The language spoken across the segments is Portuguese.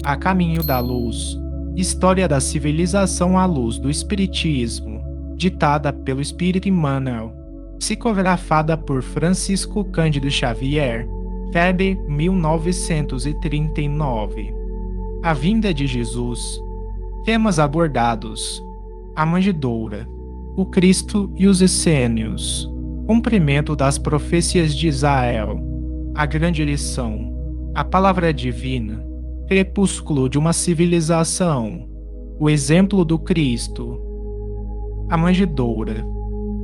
A Caminho da Luz, História da Civilização à Luz do Espiritismo, ditada pelo Espírito Emmanuel, psicografada por Francisco Cândido Xavier, FEB 1939. A vinda de Jesus. Temas abordados: a manjedoura, o Cristo e os essênios, cumprimento das profecias de Israel, a grande lição, a palavra divina, crepúsculo de uma civilização, o exemplo do Cristo. A manjedoura.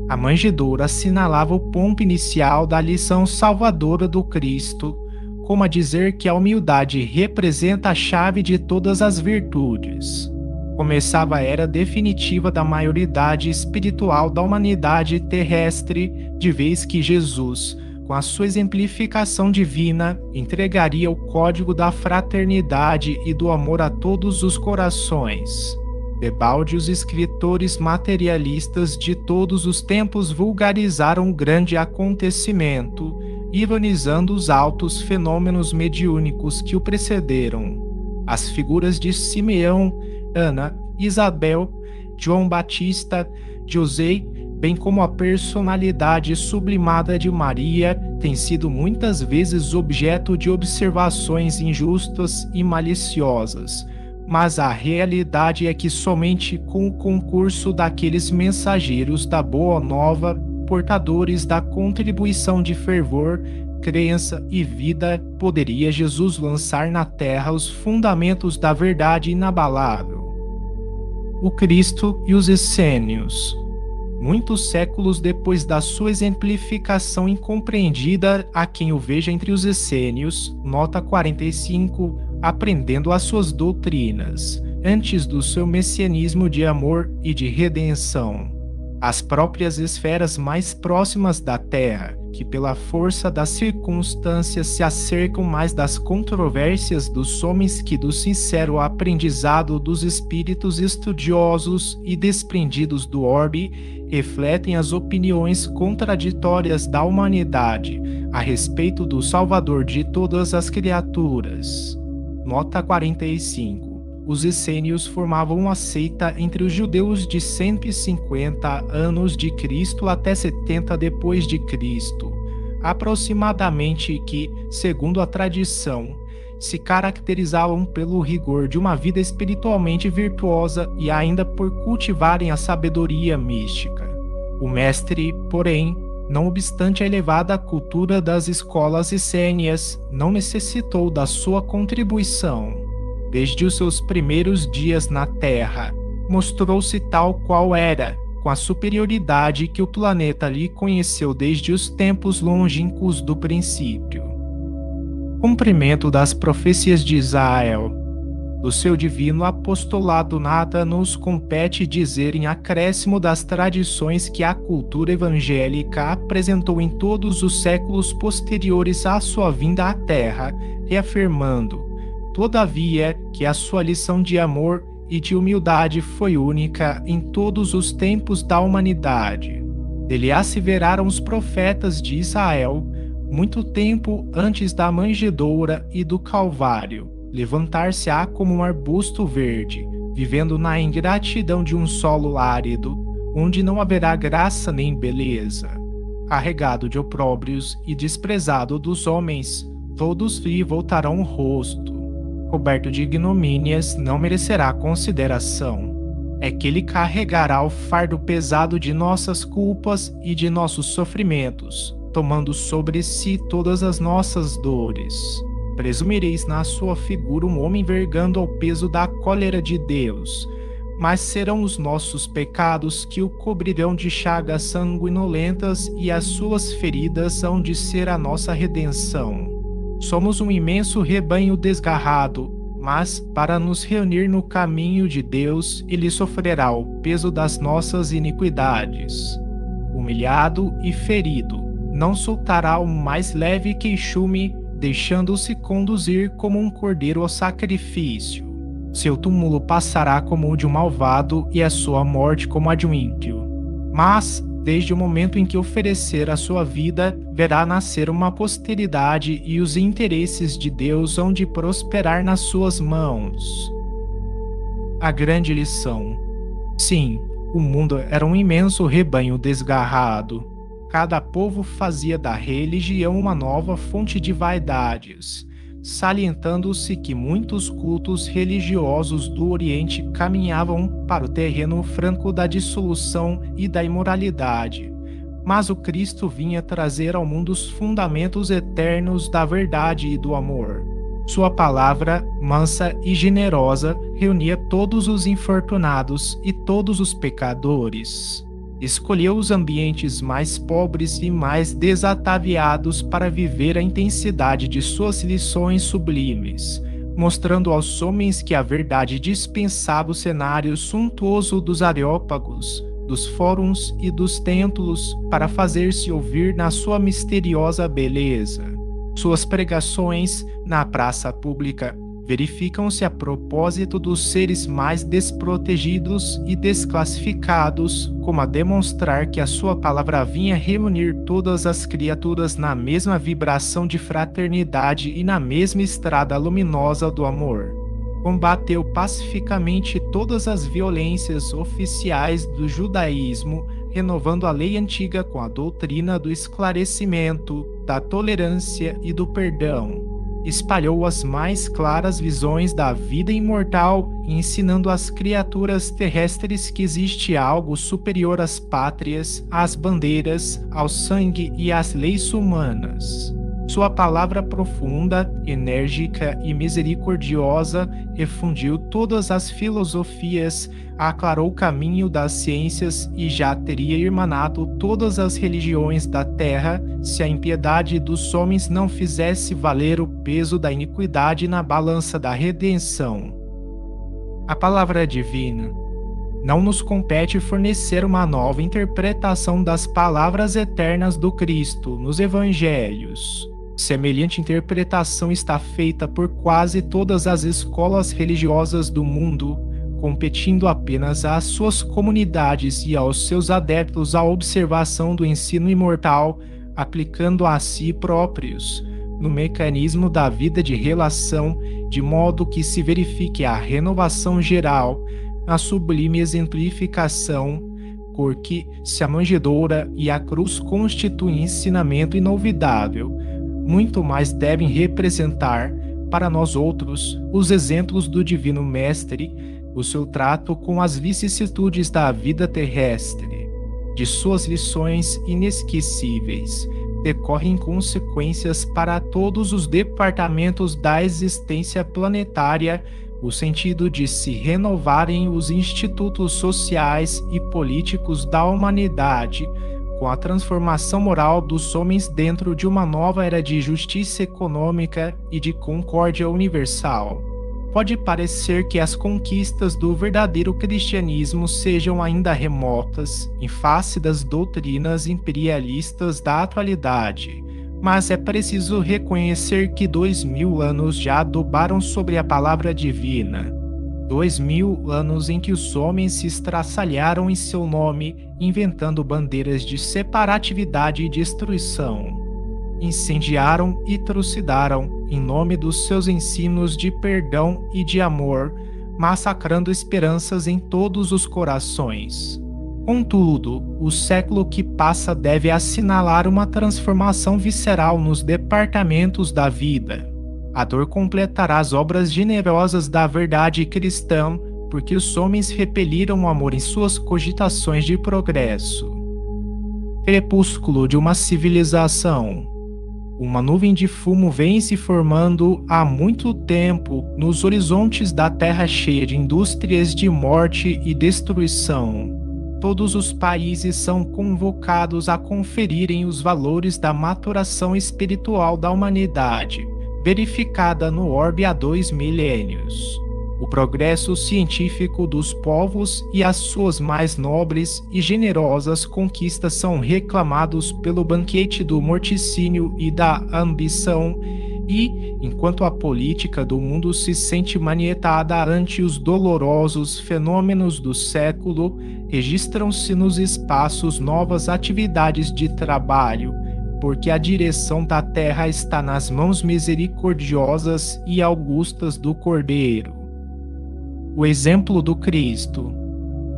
A manjedoura assinalava o ponto inicial da lição salvadora do Cristo, como a dizer que a humildade representa a chave de todas as virtudes. Começava a era definitiva da maioridade espiritual da humanidade terrestre, de vez que Jesus, com a sua exemplificação divina, entregaria o código da fraternidade e do amor a todos os corações. Debalde, os escritores materialistas de todos os tempos vulgarizaram o grande acontecimento, ironizando os altos fenômenos mediúnicos que o precederam. As figuras de Simeão, Ana, Isabel, João Batista, José, bem como a personalidade sublimada de Maria, têm sido muitas vezes objeto de observações injustas e maliciosas, mas a realidade é que somente com o concurso daqueles mensageiros da Boa Nova, portadores da contribuição de fervor, crença e vida, poderia Jesus lançar na terra os fundamentos da verdade inabalável. O Cristo e os essênios. Muitos séculos depois da sua exemplificação incompreendida, há quem o veja entre os essênios, nota 45, aprendendo as suas doutrinas, antes do seu messianismo de amor e de redenção. As próprias esferas mais próximas da Terra, que pela força das circunstâncias se acercam mais das controvérsias dos homens que do sincero aprendizado dos espíritos estudiosos e desprendidos do orbe, refletem as opiniões contraditórias da humanidade a respeito do Salvador de todas as criaturas. Nota 45. Os essênios formavam uma seita entre os judeus de 150 anos de Cristo até 70 depois de Cristo, aproximadamente que, segundo a tradição, se caracterizavam pelo rigor de uma vida espiritualmente virtuosa e ainda por cultivarem a sabedoria mística. O mestre, porém, não obstante a elevada cultura das escolas essênias, não necessitou da sua contribuição. Desde os seus primeiros dias na Terra, mostrou-se tal qual era, com a superioridade que o planeta lhe conheceu desde os tempos longínquos do princípio. Cumprimento das profecias de Israel. Do seu divino apostolado nada nos compete dizer em acréscimo das tradições que a cultura evangélica apresentou em todos os séculos posteriores à sua vinda à Terra, reafirmando, todavia, que a sua lição de amor e de humildade foi única em todos os tempos da humanidade. Dele asseveraram os profetas de Israel, muito tempo antes da manjedoura e do Calvário, levantar-se-á como um arbusto verde, vivendo na ingratidão de um solo árido, onde não haverá graça nem beleza. Carregado de opróbrios e desprezado dos homens, todos lhe voltarão o rosto. Coberto de ignomínias, não merecerá consideração. É que ele carregará o fardo pesado de nossas culpas e de nossos sofrimentos, tomando sobre si todas as nossas dores. Presumireis na sua figura um homem vergando ao peso da cólera de Deus, mas serão os nossos pecados que o cobrirão de chagas sanguinolentas e as suas feridas hão de ser a nossa redenção. Somos um imenso rebanho desgarrado, mas, para nos reunir no caminho de Deus, ele sofrerá o peso das nossas iniquidades. Humilhado e ferido, não soltará o mais leve queixume, deixando-se conduzir como um cordeiro ao sacrifício. Seu túmulo passará como o de um malvado e a sua morte como a de um ímpio. Mas, Desde o momento em que oferecer a sua vida, verá nascer uma posteridade e os interesses de Deus hão de prosperar nas suas mãos. A grande lição. Sim, o mundo era um imenso rebanho desgarrado. Cada povo fazia da religião uma nova fonte de vaidades, salientando-se que muitos cultos religiosos do Oriente caminhavam para o terreno franco da dissolução e da imoralidade. Mas o Cristo vinha trazer ao mundo os fundamentos eternos da verdade e do amor. Sua palavra, mansa e generosa, reunia todos os infortunados e todos os pecadores. Escolheu os ambientes mais pobres e mais desataviados para viver a intensidade de suas lições sublimes, mostrando aos homens que a verdade dispensava o cenário suntuoso dos areópagos, dos fóruns e dos templos para fazer-se ouvir na sua misteriosa beleza. Suas pregações, na praça pública, verificam-se a propósito dos seres mais desprotegidos e desclassificados, como a demonstrar que a sua palavra vinha reunir todas as criaturas na mesma vibração de fraternidade e na mesma estrada luminosa do amor. Combateu pacificamente todas as violências oficiais do judaísmo, renovando a lei antiga com a doutrina do esclarecimento, da tolerância e do perdão. Espalhou as mais claras visões da vida imortal, ensinando às criaturas terrestres que existe algo superior às pátrias, às bandeiras, ao sangue e às leis humanas. Sua palavra profunda, enérgica e misericordiosa refundiu todas as filosofias, aclarou o caminho das ciências e já teria irmanado todas as religiões da terra se a impiedade dos homens não fizesse valer o peso da iniquidade na balança da redenção. A palavra divina. Não nos compete fornecer uma nova interpretação das palavras eternas do Cristo nos Evangelhos. Semelhante interpretação está feita por quase todas as escolas religiosas do mundo, competindo apenas às suas comunidades e aos seus adeptos a observação do ensino imortal, aplicando a si próprios, no mecanismo da vida de relação, de modo que se verifique a renovação geral, a sublime exemplificação, porque se a manjedoura e a cruz constituem ensinamento inolvidável, muito mais devem representar, para nós outros, os exemplos do Divino Mestre, o seu trato com as vicissitudes da vida terrestre. De suas lições inesquecíveis, decorrem consequências para todos os departamentos da existência planetária, o sentido de se renovarem os institutos sociais e políticos da humanidade, com a transformação moral dos homens dentro de uma nova era de justiça econômica e de concórdia universal. Pode parecer que as conquistas do verdadeiro cristianismo sejam ainda remotas, em face das doutrinas imperialistas da atualidade, mas é preciso reconhecer que 2000 anos já adubaram sobre a palavra divina. 2000 anos em que os homens se estraçalharam em seu nome, inventando bandeiras de separatividade e destruição. Incendiaram e trucidaram, em nome dos seus ensinos de perdão e de amor, massacrando esperanças em todos os corações. Contudo, o século que passa deve assinalar uma transformação visceral nos departamentos da vida. A dor completará as obras generosas da verdade cristã, porque os homens repeliram o amor em suas cogitações de progresso. Crepúsculo de uma civilização. Uma nuvem de fumo vem se formando há muito tempo nos horizontes da terra cheia de indústrias de morte e destruição. Todos os países são convocados a conferirem os valores da maturação espiritual da humanidade, verificada no orbe há 2 milênios. O progresso científico dos povos e as suas mais nobres e generosas conquistas são reclamados pelo banquete do morticínio e da ambição, E, enquanto a política do mundo se sente manietada ante os dolorosos fenômenos do século, registram-se nos espaços novas atividades de trabalho, porque a direção da terra está nas mãos misericordiosas e augustas do Cordeiro. O exemplo do Cristo.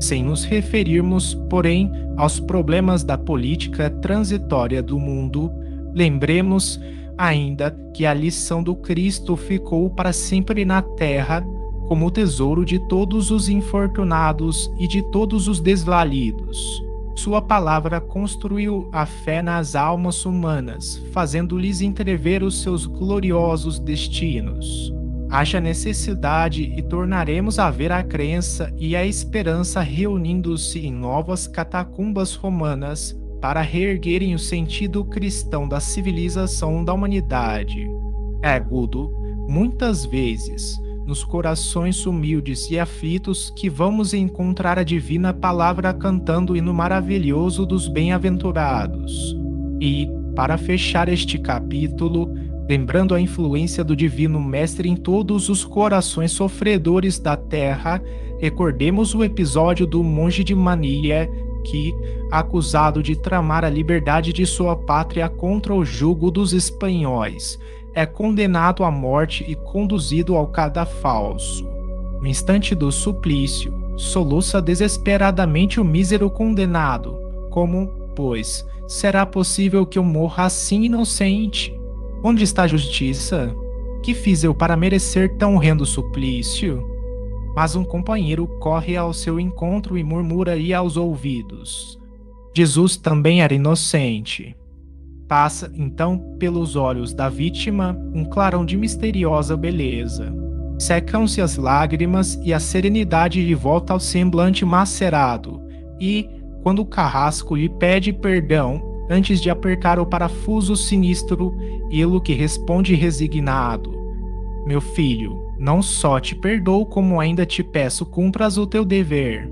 Sem nos referirmos, porém, aos problemas da política transitória do mundo, lembremos ainda que a lição do Cristo ficou para sempre na terra, como o tesouro de todos os infortunados e de todos os desvalidos. Sua palavra construiu a fé nas almas humanas, fazendo-lhes entrever os seus gloriosos destinos. Haja necessidade e tornaremos a ver a crença e a esperança reunindo-se em novas catacumbas romanas para reerguerem o sentido cristão da civilização da humanidade. É agudo, muitas vezes, nos corações humildes e aflitos que vamos encontrar a divina palavra cantando o hino maravilhoso dos bem-aventurados. E, para fechar este capítulo, lembrando a influência do Divino Mestre em todos os corações sofredores da terra, recordemos o episódio do monge de Manilha que, acusado de tramar a liberdade de sua pátria contra o jugo dos espanhóis, é condenado à morte e conduzido ao cadafalso. No instante do suplício, soluça desesperadamente o mísero condenado, como, pois, será possível que eu morra assim inocente? Onde está a justiça? Que fiz eu para merecer tão horrendo suplício? Mas um companheiro corre ao seu encontro e murmura-lhe aos ouvidos: Jesus também era inocente. Passa, então, pelos olhos da vítima um clarão de misteriosa beleza. Secam-se as lágrimas e a serenidade lhe volta ao semblante macerado, e, quando o carrasco lhe pede perdão, antes de apertar o parafuso sinistro, ele que responde resignado: Meu filho, não só te perdoo, como ainda te peço cumpras o teu dever.